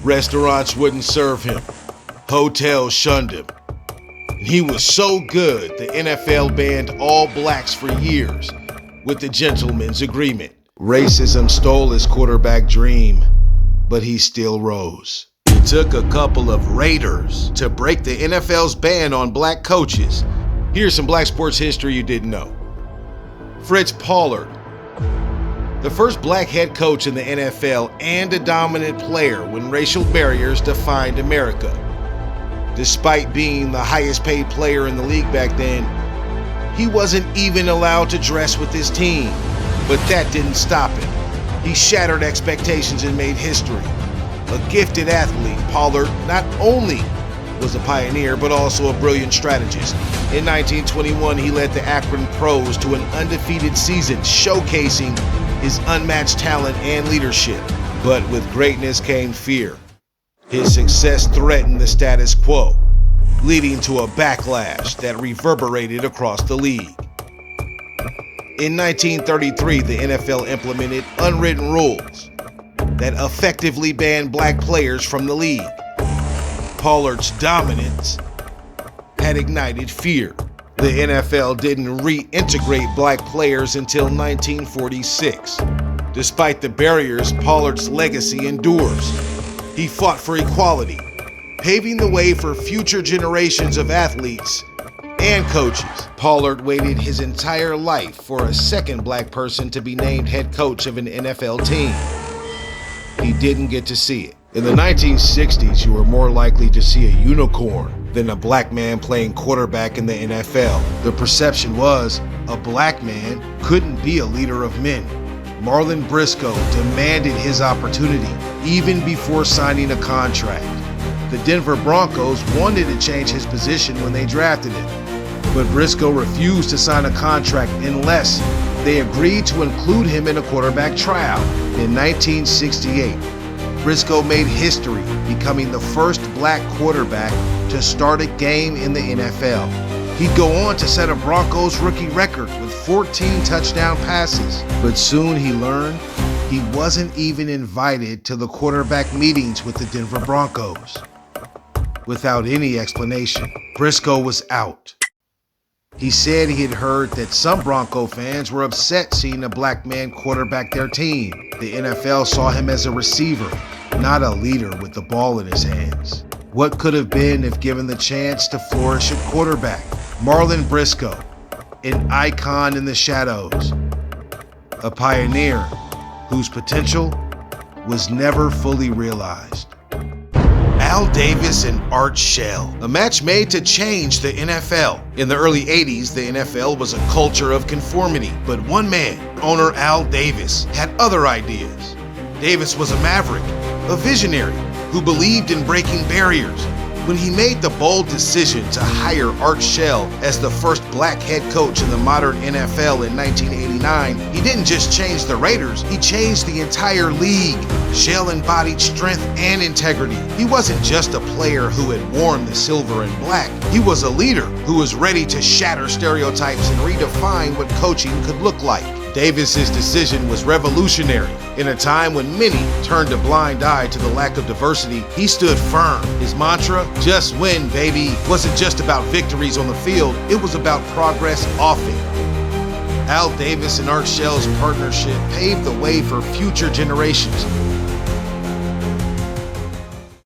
Restaurants wouldn't serve him. Hotels shunned him. And he was so good, the NFL banned all blacks for years with the gentleman's agreement. Racism stole his quarterback dream, but he still rose. It took a couple of Raiders to break the NFL's ban on black coaches. Here's some black sports history you didn't know. Fritz Pollard, the first black head coach in the NFL and a dominant player when racial barriers defined America. Despite being the highest paid player in the league back then, he wasn't even allowed to dress with his team. But that didn't stop him. He shattered expectations and made history. A gifted athlete, Pollard not only was a pioneer, but also a brilliant strategist. In 1921, he led the Akron Pros to an undefeated season, showcasing his unmatched talent and leadership. But with greatness came fear. His success threatened the status quo, leading to a backlash that reverberated across the league. In 1933, the NFL implemented unwritten rules that effectively banned black players from the league. Pollard's dominance had ignited fear. The NFL didn't reintegrate black players until 1946. Despite the barriers, Pollard's legacy endures. He fought for equality, paving the way for future generations of athletes and coaches. Pollard waited his entire life for a second black person to be named head coach of an NFL team. He didn't get to see it. In the 1960s, you were more likely to see a unicorn than a black man playing quarterback in the NFL. The perception was a black man couldn't be a leader of men. Marlin Briscoe demanded his opportunity even before signing a contract. The Denver Broncos wanted to change his position when they drafted him, but Briscoe refused to sign a contract unless they agreed to include him in a quarterback tryout. In 1968, Briscoe made history, becoming the first black quarterback to start a game in the NFL. He'd go on to set a Broncos rookie record with 14 touchdown passes, but soon he learned he wasn't even invited to the quarterback meetings with the Denver Broncos. Without any explanation, Briscoe was out. He said he had heard that some Bronco fans were upset seeing a black man quarterback their team. The NFL saw him as a receiver, not a leader with the ball in his hands. What could have been if given the chance to flourish at quarterback? Marlin Briscoe, an icon in the shadows, a pioneer whose potential was never fully realized. Al Davis and Art Shell, a match made to change the NFL. In the early 80s, the NFL was a culture of conformity, but one man, owner Al Davis, had other ideas. Davis was a maverick, a visionary who believed in breaking barriers. When he made the bold decision to hire Art Shell as the first black head coach in the modern NFL in 1989, he didn't just change the Raiders, he changed the entire league. Shell embodied strength and integrity. He wasn't just a player who had worn the silver and black. He was a leader who was ready to shatter stereotypes and redefine what coaching could look like. Davis's decision was revolutionary. In a time when many turned a blind eye to the lack of diversity, he stood firm. His mantra, just win, baby, wasn't just about victories on the field, it was about progress off it. Al Davis and Art Shell's partnership paved the way for future generations.